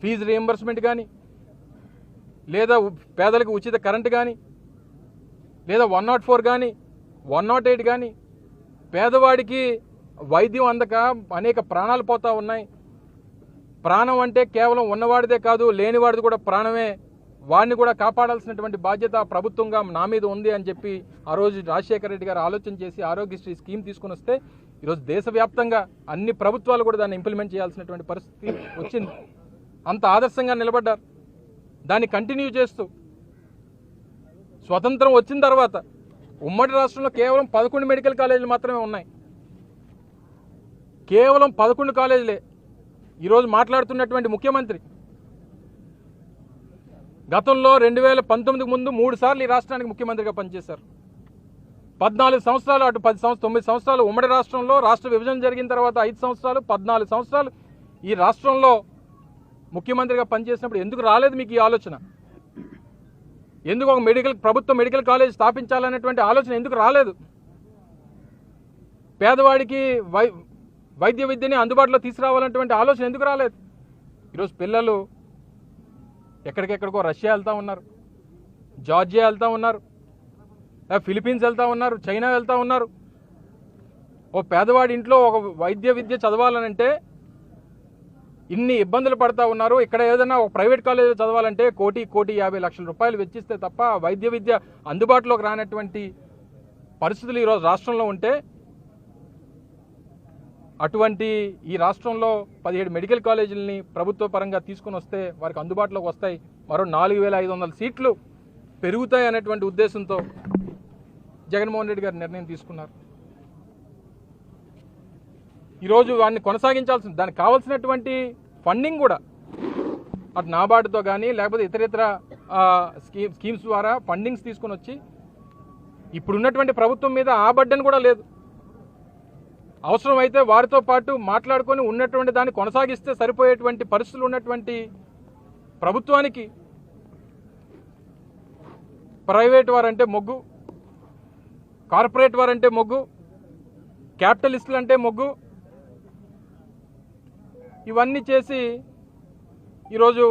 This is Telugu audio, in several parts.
ఫీజు రీయింబర్స్మెంట్ కానీ, లేదా పేదలకు ఉచిత కరెంటు కానీ, లేదా 104 కానీ, 108 కానీ, పేదవాడికి వైద్యం అందక అనేక ప్రాణాలు పోతూ ఉన్నాయి. ప్రాణం అంటే కేవలం ఉన్నవాడిదే కాదు, లేనివాడిది కూడా ప్రాణమే. వాడిని కూడా కాపాడాల్సినటువంటి బాధ్యత ప్రభుత్వంగా నా మీద ఉంది అని చెప్పి ఆ రోజు రాజశేఖర రెడ్డి గారు ఆలోచన చేసి ఆరోగ్యశ్రీ స్కీమ్ తీసుకుని వస్తే ఈరోజు దేశవ్యాప్తంగా అన్ని ప్రభుత్వాలు కూడా దాన్ని ఇంప్లిమెంట్ చేయాల్సినటువంటి పరిస్థితి వచ్చింది. అంత ఆదర్శంగా నిలబడ్డారు. దాన్ని కంటిన్యూ చేస్తూ స్వతంత్రం వచ్చిన తర్వాత ఉమ్మడి రాష్ట్రంలో కేవలం 11 మెడికల్ కాలేజీలు మాత్రమే ఉన్నాయి. కేవలం 11 కాలేజీలే. ఈరోజు మాట్లాడుతున్నటువంటి ముఖ్యమంత్రి గతంలో 2019 ముందు 3 సార్లు ఈ రాష్ట్రానికి ముఖ్యమంత్రిగా పనిచేశారు. 14 సంవత్సరాలు, అటు 9 సంవత్సరాలు ఉమ్మడి రాష్ట్రంలో, రాష్ట్ర విభజన జరిగిన తర్వాత 5 సంవత్సరాలు, 14 సంవత్సరాలు ఈ రాష్ట్రంలో ముఖ్యమంత్రిగా పనిచేసినప్పుడు ఎందుకు రాలేదు మీకు ఈ ఆలోచన? ఎందుకు ఒక ప్రభుత్వ మెడికల్ కాలేజ్ స్థాపించాలనేటువంటి ఆలోచన ఎందుకు రాలేదు? పేదవాడికి వైద్య విద్యని అందుబాటులో తీసుకురావాలనేటువంటి ఆలోచన ఎందుకు రాలేదు? ఈరోజు పిల్లలు ఎక్కడికెక్కడికో రష్యా వెళ్తూ ఉన్నారు, జార్జియా వెళ్తూ ఉన్నారు, ఫిలిప్పీన్స్ వెళ్తూ ఉన్నారు, చైనా వెళ్తూ ఉన్నారు. ఓ పేదవాడి ఇంట్లో ఒక వైద్య విద్య చదవాలనంటే ఇన్ని ఇబ్బందులు పడతా ఉన్నారు. ఇక్కడ ఏదైనా ఒక ప్రైవేట్ కాలేజీలో చదవాలంటే 1,50 లక్షల రూపాయలు వెచ్చిస్తే తప్ప వైద్య విద్య అందుబాటులోకి రానటువంటి పరిస్థితులు ఈరోజు రాష్ట్రంలో ఉంటే, అటువంటి ఈ రాష్ట్రంలో 17 మెడికల్ కాలేజీలని ప్రభుత్వ పరంగా తీసుకుని వస్తే వారికి అందుబాటులోకి వస్తాయి. మరో 4,500 సీట్లు పెరుగుతాయి అనేటువంటి ఉద్దేశంతో జగన్మోహన్ రెడ్డి గారు నిర్ణయం తీసుకున్నారు. ఈరోజు వాడిని కొనసాగించాల్సింది, దానికి కావాల్సినటువంటి ఫండింగ్ కూడా అటు నాబార్డుతో కానీ లేకపోతే ఇతర స్కీమ్స్ ద్వారా ఫండింగ్స్ తీసుకుని వచ్చి ఇప్పుడున్నటువంటి ప్రభుత్వం మీద ఆ బడ్డను కూడా లేదు. అవసరమైతే వారితో పాటు మాట్లాడుకొని ఉన్నటువంటి దాన్ని కొనసాగిస్తే సరిపోయేటువంటి పరిస్థితులు ఉన్నటువంటి ప్రభుత్వానికి ప్రైవేట్ వారంటే మొగ్గు, కార్పొరేట్ వారంటే మొగ్గు, క్యాపిటలిస్టులు అంటే మొగ్గు, ఇవన్నీ చేసి ఈరోజు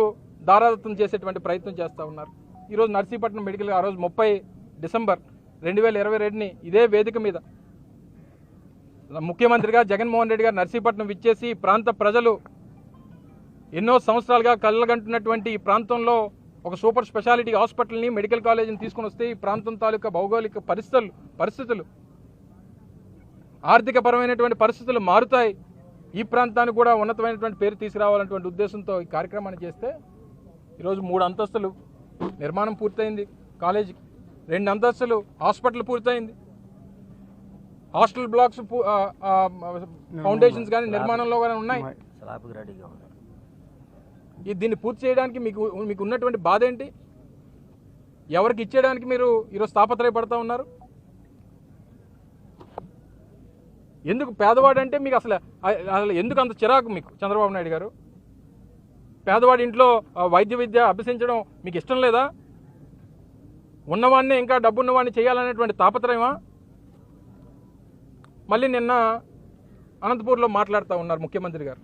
దారాదత్తం చేసేటువంటి ప్రయత్నం చేస్తూ ఉన్నారు. ఈరోజు నర్సీపట్నం మెడికల్ ఆ రోజు 30 డిసెంబర్ 2022ని ఇదే వేదిక మీద ముఖ్యమంత్రిగా జగన్మోహన్ రెడ్డి గారు నర్సీపట్నం విచ్చేసి ప్రాంత ప్రజలు ఎన్నో సంవత్సరాలుగా కళ్ళగంటున్నటువంటి ఈ ప్రాంతంలో ఒక సూపర్ స్పెషాలిటీ హాస్పిటల్ని, మెడికల్ కాలేజీని తీసుకుని వస్తే ఈ ప్రాంతం తాలూకా భౌగోళిక పరిస్థితులు ఆర్థికపరమైనటువంటి పరిస్థితులు మారుతాయి, ఈ ప్రాంతానికి కూడా ఉన్నతమైనటువంటి పేరు తీసుకురావాలనేటువంటి ఉద్దేశంతో ఈ కార్యక్రమాన్ని చేస్తే ఈరోజు 3 అంతస్తులు నిర్మాణం పూర్తయింది కాలేజీకి, 2 అంతస్తులు హాస్పిటల్ పూర్తయింది, హాస్టల్ బ్లాక్స్ ఫౌండేషన్స్ కానీ నిర్మాణంలో కానీ ఉన్నాయి. దీన్ని పూర్తి చేయడానికి మీకు ఉన్నటువంటి బాధ ఏంటి? ఎవరికి ఇచ్చేయడానికి మీరు ఈరోజు తాపత్రయపడతా ఉన్నారు? ఎందుకు పేదవాడు అంటే మీకు అసలు ఎందుకు అంత చిరాకు మీకు చంద్రబాబు నాయుడు గారు? పేదవాడి ఇంట్లో వైద్య విద్య అభ్యసించడం మీకు ఇష్టం లేదా? ఉన్నవాడిని ఇంకా డబ్బున్నవాడిని చేయాలనేటువంటి తాపత్రయమా? మళ్ళీ నిన్న అనంతపూర్లో మాట్లాడుతూ ఉన్నారు ముఖ్యమంత్రి గారు,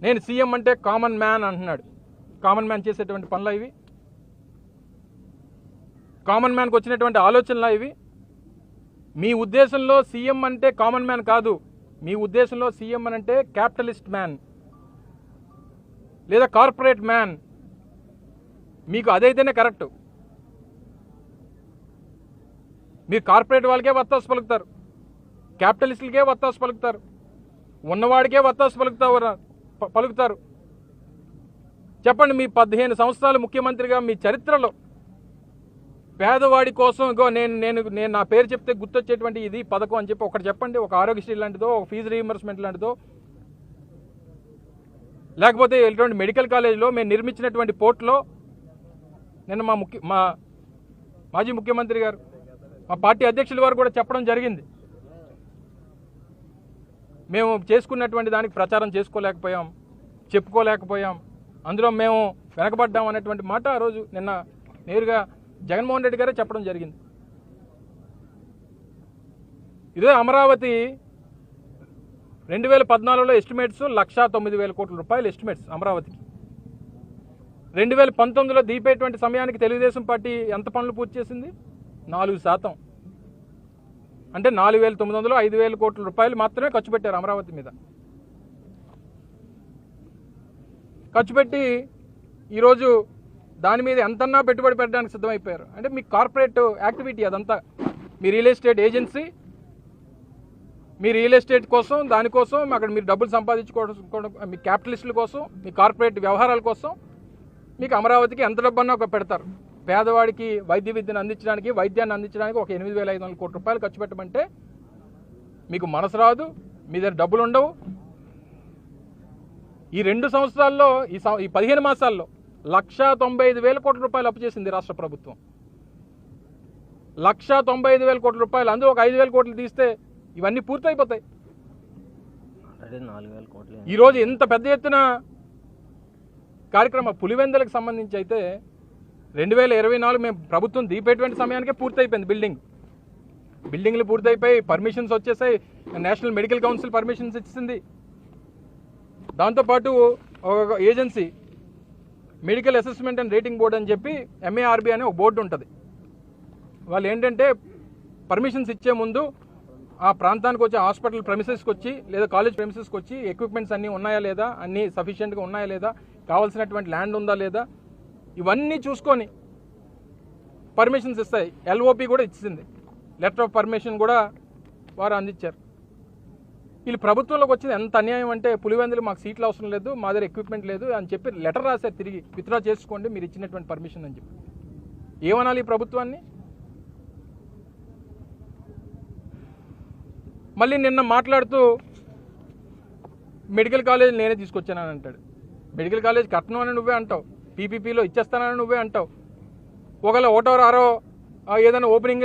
నేను సీఎం అంటే కామన్ మ్యాన్ అంటున్నాడు. కామన్ మ్యాన్ చేసేటువంటి పనులా ఇవి? కామన్ మ్యాన్కి వచ్చినటువంటి ఆలోచనలా ఇవి? మీ ఉద్దేశంలో సీఎం అంటే కామన్ మ్యాన్ కాదు, మీ ఉద్దేశంలో సీఎం అని అంటే క్యాపిటలిస్ట్ మ్యాన్ లేదా కార్పొరేట్ మ్యాన్. మీకు అదైతేనే కరెక్ట్. మీరు కార్పొరేట్ వాళ్ళకే వత్తాసు పలుకుతారు, క్యాపిటలిస్టులకే వత్తాసు పలుకుతారు, ఉన్నవాడికే వత్తాసు పలుకుతారు. చెప్పండి, మీ 15 సంవత్సరాలు ముఖ్యమంత్రిగా మీ చరిత్రలో పేదవాడి కోసం ఇగో నేను నా పేరు చెప్తే గుర్తొచ్చేటువంటి ఇది పథకం అని చెప్పి ఒకటి చెప్పండి. ఒక ఆరోగ్యశ్రీ లాంటిదో, ఒక ఫీజు రీయింబర్స్మెంట్ లాంటిదో, లేకపోతే ఇటువంటి మెడికల్ కాలేజీలో మేము నిర్మించినటువంటి పోర్ట్లో నిన్న మా మాజీ ముఖ్యమంత్రి గారు, మా పార్టీ అధ్యక్షుల వారు కూడా చెప్పడం జరిగింది, మేము చేసుకున్నటువంటి దానికి ప్రచారం చేసుకోలేకపోయాం, చెప్పుకోలేకపోయాం, అందులో మేము వెనకబడ్డాం అనేటువంటి మాట ఆ రోజు నిన్న నేరుగా జగన్మోహన్ రెడ్డి గారే చెప్పడం జరిగింది. ఇదే అమరావతి 2014లో ఎస్టిమేట్స్ 1,09,000 కోట్ల రూపాయలు ఎస్టిమేట్స్ అమరావతికి. 2019లో దీపేటువంటి సమయానికి తెలుగుదేశం పార్టీ ఎంత పనులు పూర్తి చేసింది? 4%. అంటే 4,900 5,000 కోట్ల రూపాయలు మాత్రమే ఖర్చు పెట్టారు అమరావతి మీద. ఖర్చు పెట్టి ఈరోజు దాని మీద ఎంతన్నా పెట్టుబడి పెట్టడానికి సిద్ధమైపోయారు. అంటే మీ కార్పొరేట్ యాక్టివిటీ అదంతా. మీ రియల్ ఎస్టేట్ ఏజెన్సీ, మీ రియల్ ఎస్టేట్ కోసం, దానికోసం అక్కడ మీరు డబ్బులు సంపాదించుకోవడం, మీ క్యాపిటలిస్టుల కోసం, మీ కార్పొరేట్ వ్యవహారాల కోసం మీకు అమరావతికి ఎంత డబ్బన్నా ఒక పెడతారు. పేదవాడికి వైద్య విద్యను అందించడానికి, వైద్యాన్ని అందించడానికి ఒక 8,500 కోట్ల రూపాయలు ఖర్చు పెట్టమంటే మీకు మనసు రాదు, మీ దగ్గర డబ్బులు ఉండవు. ఈ 2 సంవత్సరాల్లో, ఈ 15 మాసాల్లో 1,95,000 కోట్ల రూపాయలు అప్పు చేసింది రాష్ట్ర ప్రభుత్వం. 1,95,000 కోట్ల రూపాయలు. అందులో ఒక 5,000 కోట్లు తీస్తే ఇవన్నీ పూర్తయిపోతాయి. ఈరోజు ఇంత పెద్ద ఎత్తున కార్యక్రమం పులివెందులకు సంబంధించి అయితే 2024 మేము ప్రభుత్వం దీపేటువంటి సమయానికే పూర్తయిపోయింది. బిల్డింగ్లు పూర్తయిపోయి, పర్మిషన్స్ వచ్చేసాయి. నేషనల్ మెడికల్ కౌన్సిల్ పర్మిషన్స్ ఇచ్చింది. దాంతోపాటు ఒక agency, medical assessment and rating board అని చెప్పి MARB అనే ఒక బోర్డు ఉంటుంది. వాళ్ళు ఏంటంటే పర్మిషన్స్ ఇచ్చే ముందు ఆ ప్రాంతానికి వచ్చి, హాస్పిటల్ ప్రెమిసెస్కి వచ్చి లేదా కాలేజ్ ప్రెమిసెస్కి వచ్చి ఎక్విప్మెంట్స్ అన్నీ ఉన్నాయా లేదా, అన్నీ సఫిషియెంట్గా ఉన్నాయా లేదా, కావాల్సినటువంటి ల్యాండ్ ఉందా లేదా, ఇవన్నీ చూసుకొని పర్మిషన్స్ ఇస్తాయి. LOP కూడా ఇచ్చింది, లెటర్ ఆఫ్ పర్మిషన్ కూడా వారు అందించారు. వీళ్ళు ప్రభుత్వంలోకి వచ్చింది ఎంత అన్యాయం అంటే, పులివెందులు మాకు సీట్లు అవసరం లేదు, మా దగ్గర ఎక్విప్మెంట్ లేదు అని చెప్పి లెటర్ రాశారు. తిరిగి విత్డ్రా చేసుకోండి మీరు ఇచ్చినటువంటి పర్మిషన్ అని చెప్పి. ఏమనాలి ఈ ప్రభుత్వాన్ని? మళ్ళీ నిన్న మాట్లాడుతూ మెడికల్ కాలేజ్ నేనే తీసుకొచ్చానని అంటాడు. మెడికల్ కాలేజ్ కట్టను అని నువ్వే అంటావు, PPPలో ఇచ్చేస్తానని నువ్వే అంటావు. ఒకవేళ 1/6 ఏదైనా ఓపెనింగ్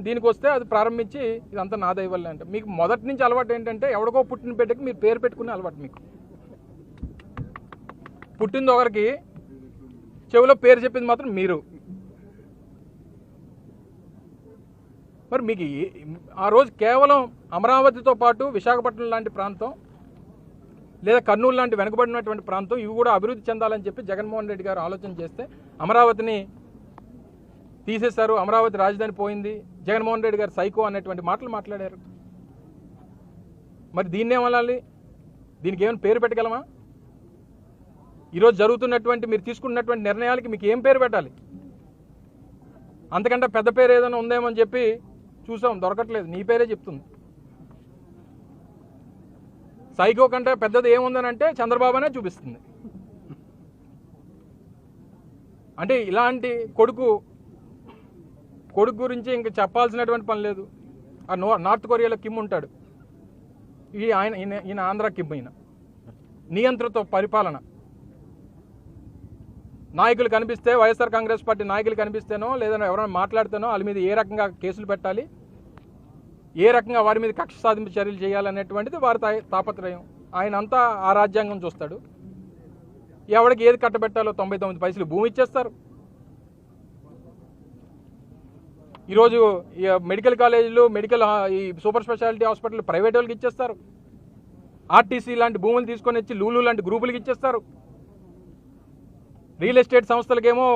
దీనికి వస్తే అది ప్రారంభించి ఇదంతా నా దయ వల్లే అంట. మీకు మొదటి నుంచి అలవాటు ఏంటంటే ఎవడికో పుట్టిన బిడ్డకి మీరు పేరు పెట్టుకునే అలవాటు. మీకు పుట్టింది ఒకరికి, చెవిలో పేరు చెప్పింది మాత్రం మీరు. మరి మీకు ఆ రోజు కేవలం అమరావతితో పాటు విశాఖపట్నం లాంటి ప్రాంతం లేదా కర్నూలు లాంటి వెనుకబడినటువంటి ప్రాంతం ఇవి కూడా అభివృద్ధి చెందాలని చెప్పి జగన్మోహన్ రెడ్డి గారు ఆలోచన చేస్తే అమరావతిని తీసేశారు. అమరావతి రాజధాని పోయింది, జగన్మోహన్ రెడ్డి గారు సైకో అనేటువంటి మాటలు మాట్లాడారు. మరి దీన్నేమనాలి? దీనికి ఏమైనా పేరు పెట్టగలమా? ఈరోజు జరుగుతున్నటువంటి మీరు తీసుకున్నటువంటి నిర్ణయాలకి మీకు ఏం పేరు పెట్టాలి? అంతకంటే పెద్ద పేరు ఏదైనా ఉందేమో అని చెప్పి చూసాం, దొరకట్లేదు. నీ పేరే చెప్తుంది. సైకో కంటే పెద్దది ఏముందని అంటే చంద్రబాబు అనే చూపిస్తుంది. అంటే ఇలాంటి కొడుకు గురించి ఇంక చెప్పాల్సినటువంటి పని లేదు. ఆ నార్త్ కొరియాలో కిమ్ ఉంటాడు, ఈయన ఆంధ్ర కిమ్. ఈయన నియంత్రణతో పరిపాలన. నాయకులు కనిపిస్తే, వైఎస్ఆర్ కాంగ్రెస్ పార్టీ నాయకులు కనిపిస్తేనో లేదా ఎవరైనా మాట్లాడితేనో వాళ్ళ మీద ఏ రకంగా కేసులు పెట్టాలి, ఏ రకంగా వారి మీద కక్ష సాధింపు చర్యలు చేయాలనేటువంటిది వారి తాపత్రయం. ఆయన అంతా ఆ రాజ్యాంగం చూస్తాడు. ఎవరికి ఏది కట్టబెట్టాలో 99 పైసలు భూమి ఇచ్చేస్తారు. ఈరోజు మెడికల్ కాలేజీలు, ఈ సూపర్ స్పెషాలిటీ హాస్పిటల్ ప్రైవేట్ వాళ్ళకి ఇచ్చేస్తారు. ఆర్టీసీ లాంటి భూములు తీసుకొని వచ్చి లూలు లాంటి గ్రూపులకి ఇచ్చేస్తారు. రియల్ ఎస్టేట్ సంస్థలకేమో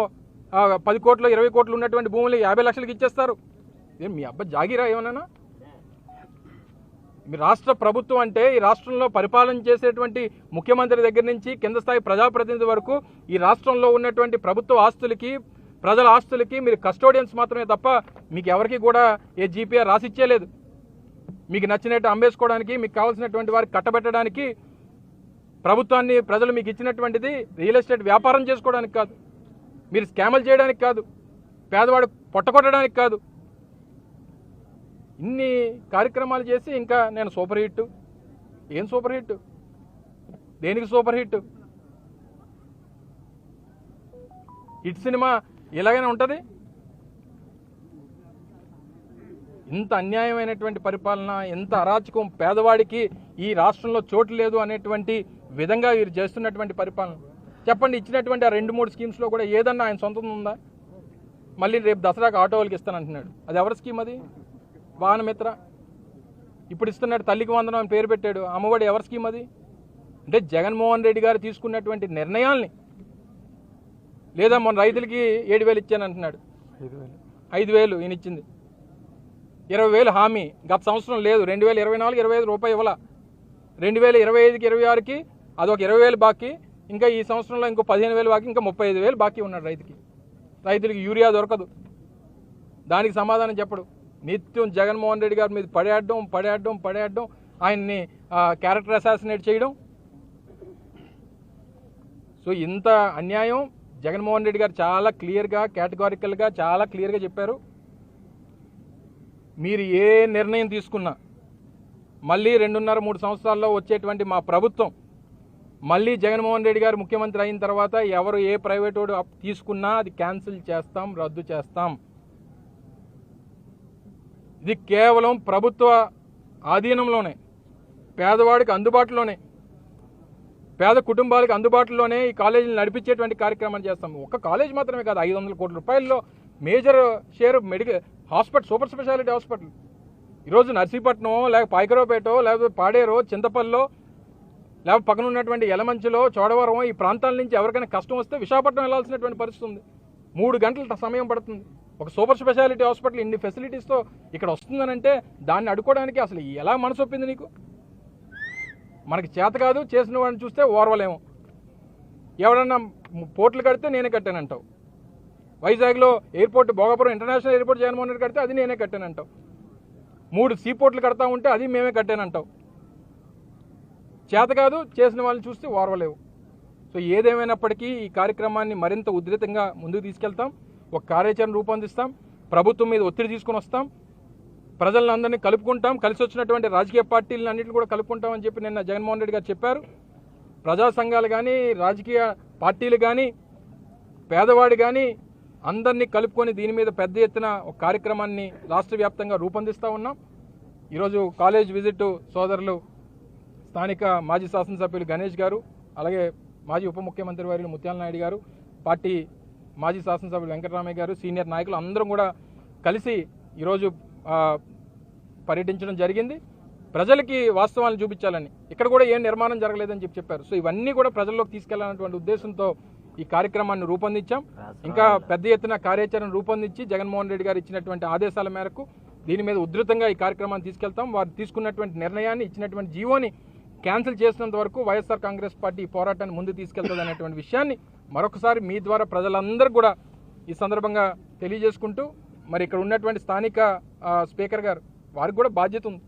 10 కోట్లు 20 కోట్లు ఉన్నటువంటి భూములు 50 లక్షలకి ఇచ్చేస్తారు. ఏం మీ అబ్బా జాగిరా ఏమన్నా? మీ రాష్ట్ర ప్రభుత్వం అంటే ఈ రాష్ట్రంలో పరిపాలన చేసేటువంటి ముఖ్యమంత్రి దగ్గర నుంచి కింద స్థాయి ప్రజాప్రతినిధి వరకు ఈ రాష్ట్రంలో ఉన్నటువంటి ప్రభుత్వ ఆస్తులకి, ప్రజల ఆస్తులకి మీరు కస్టోడియన్స్ మాత్రమే తప్ప మీకు ఎవరికి కూడా ఏ GPR రాసిచ్చేలేదు. మీకు నచ్చినట్టు అమ్మేసుకోవడానికి, మీకు కావాల్సినటువంటి వారికి కట్టబెట్టడానికి ప్రభుత్వాన్ని ప్రజలు మీకు ఇచ్చినటువంటిది రియల్ ఎస్టేట్ వ్యాపారం చేసుకోవడానికి కాదు, మీరు స్కాములు చేయడానికి కాదు, పేదవాడు పొట్టకొట్టడానికి కాదు. ఇన్ని కార్యక్రమాలు చేసి ఇంకా నేను సూపర్ హిట్. ఏం సూపర్ హిట్? దేనికి సూపర్ హిట్? హిట్ సినిమా ఇలాగైనా ఉంటుంది? ఇంత అన్యాయమైనటువంటి పరిపాలన, ఎంత అరాచకం, పేదవాడికి ఈ రాష్ట్రంలో చోటు లేదు అనేటువంటి విధంగా వీరు చేస్తున్నటువంటి పరిపాలన. చెప్పండి, ఇచ్చినటువంటి ఆ 2-3 స్కీమ్స్లో కూడా ఏదన్నా ఆయన సొంతం ఉందా? మళ్ళీ రేపు దసరాకు ఆటో వాళ్ళకి ఇస్తానంటున్నాడు. అది ఎవరి స్కీమ్? అది వాహనమిత్ర. ఇప్పుడు ఇస్తున్నాడు తల్లికి వందనం అని పేరు పెట్టాడు. అమ్మఒడి ఎవరి స్కీమ్ అది? అంటే జగన్మోహన్ రెడ్డి గారు తీసుకున్నటువంటి నిర్ణయాల్ని లేదా మొన్న రైతులకి 7,000 ఇచ్చాను అంటున్నాడు. 5,000 ఈయన ఇచ్చింది. 20,000 హామీ గత సంవత్సరం లేదు. 2024 25 రూపాయి ఇవ్వాల. 2025కి 26కి అదొక 20,000 బాకీ. ఇంకా ఈ సంవత్సరంలో ఇంకో 15,000 బాకీ, ఇంకా 35,000 బాకీ ఉన్నాడు రైతులకి యూరియా దొరకదు. దానికి సమాధానం చెప్పడు. నిత్యం జగన్మోహన్ రెడ్డి గారి మీద పడేయడం ఆయన్ని క్యారెక్టర్ అసాసినేట్ చేయడం. సో ఇంత అన్యాయం జగన్మోహన్ రెడ్డి గారు చాలా క్లియర్గా కేటగారికల్గా చాలా క్లియర్గా చెప్పారు. మీరు ఏ నిర్ణయం తీసుకున్నా మళ్ళీ 2.5-3 సంవత్సరాల్లో వచ్చేటువంటి మా ప్రభుత్వం మళ్ళీ జగన్మోహన్ రెడ్డి గారు ముఖ్యమంత్రి అయిన తర్వాత ఎవరు ఏ ప్రైవేట్ వాడు తీసుకున్నా అది క్యాన్సిల్ చేస్తాం, రద్దు చేస్తాం. ఇది కేవలం ప్రభుత్వ ఆధీనంలోనే, పేదవాడికి అందుబాటులోనే, పేద కుటుంబాలకు అందుబాటులోనే ఈ కాలేజీలు నడిపించేటువంటి కార్యక్రమాన్ని చేస్తాం. ఒక్క కాలేజ్ మాత్రమే కాదు, 500 కోట్ల రూపాయల్లో major share medical hospital, super speciality hospital. ఈరోజు నర్సీపట్నం, లేక పాయకరావుపేటో, లేకపోతే పాడేరో, చింతపల్లిలో, లేకపోతే పక్కన ఉన్నటువంటి యలమంచిలో, చోడవరం ఈ ప్రాంతాల నుంచి ఎవరికైనా కష్టం వస్తే విశాఖపట్నం వెళ్లాల్సినటువంటి పరిస్థితి ఉంది. 3 గంటల సమయం పడుతుంది. ఒక సూపర్ స్పెషాలిటీ హాస్పిటల్ ఇన్ని ఫెసిలిటీస్తో ఇక్కడ వస్తుందనంటే దాన్ని అడుకోవడానికి అసలు ఎలా మనసు ఒప్పింది నీకు? మనకి చేత కాదు, చేసిన వాడిని చూస్తే ఓర్వలేము. ఎవడన్నా పోర్టులు కడితే నేనే కట్టానంటావు. వైజాగ్లో airport, Bhogapuram international airport Jaganmohan Reddy కడితే అది నేనే కట్టానంటావు. 3 సీ పోర్టులు కడతా ఉంటే అది మేమే కట్టానంటావు. చేత కాదు, చేసిన వాళ్ళని చూస్తే ఓర్వలేవు. సో ఏదేమైనప్పటికీ ఈ కార్యక్రమాన్ని మరింత ఉధృతంగా ముందుకు తీసుకెళ్తాం. ఒక కార్యాచరణ రూపొందిస్తాం. ప్రభుత్వం మీద ఒత్తిడి తీసుకొని వస్తాం. ప్రజలందరినీ కలుపుకుంటాం. కలిసి వచ్చినటువంటి రాజకీయ పార్టీలను అన్నింటిని కూడా కలుపుకుంటామని చెప్పి నిన్న జగన్మోహన్ రెడ్డి గారు చెప్పారు. ప్రజా సంఘాలు కానీ, రాజకీయ పార్టీలు కానీ, పేదవాడు కానీ అందరినీ కలుపుకొని దీని మీద పెద్ద ఎత్తున ఒక కార్యక్రమాన్ని రాష్ట్ర వ్యాప్తంగా రూపొందిస్తూ ఉన్నాం. ఈరోజు కాలేజ్ విజిట్ సోదరులు స్థానిక మాజీ శాసనసభ్యులు గణేష్ గారు, అలాగే మాజీ ఉప ముఖ్యమంత్రి వర్యులు ముత్యాల నాయుడు గారు, పార్టీ మాజీ శాసనసభ్యులు వెంకటరామయ్య గారు, సీనియర్ నాయకులు అందరం కూడా కలిసి ఈరోజు పర్యటించడం జరిగింది. ప్రజలకి వాస్తవాలను చూపించాలని, ఇక్కడ కూడా ఏం నిర్మాణం జరగలేదని చెప్పారు. సో ఇవన్నీ కూడా ప్రజల్లోకి తీసుకెళ్లాలనేటువంటి ఉద్దేశంతో ఈ కార్యక్రమాన్ని రూపొందించాం. ఇంకా పెద్ద ఎత్తున కార్యాచరణ రూపొందించి జగన్మోహన్ రెడ్డి గారు ఇచ్చినటువంటి ఆదేశాల మేరకు దీని మీద ఉధృతంగా ఈ కార్యక్రమాన్ని తీసుకెళ్తాం. వారు తీసుకున్నటువంటి నిర్ణయాన్ని, ఇచ్చినటువంటి జీవోని క్యాన్సిల్ చేసినంత వరకు వైఎస్ఆర్ కాంగ్రెస్ పార్టీ పోరాటాన్ని ముందు తీసుకెళ్తుంది అనేటువంటి విషయాన్ని మరొకసారి మీ ద్వారా ప్రజలందరూ కూడా ఈ సందర్భంగా తెలియజేసుకుంటూ, మరి ఇక్కడ ఉన్నటువంటి స్థానిక స్పీకర్ గారు, వారికి కూడా బాధ్యత ఉంది.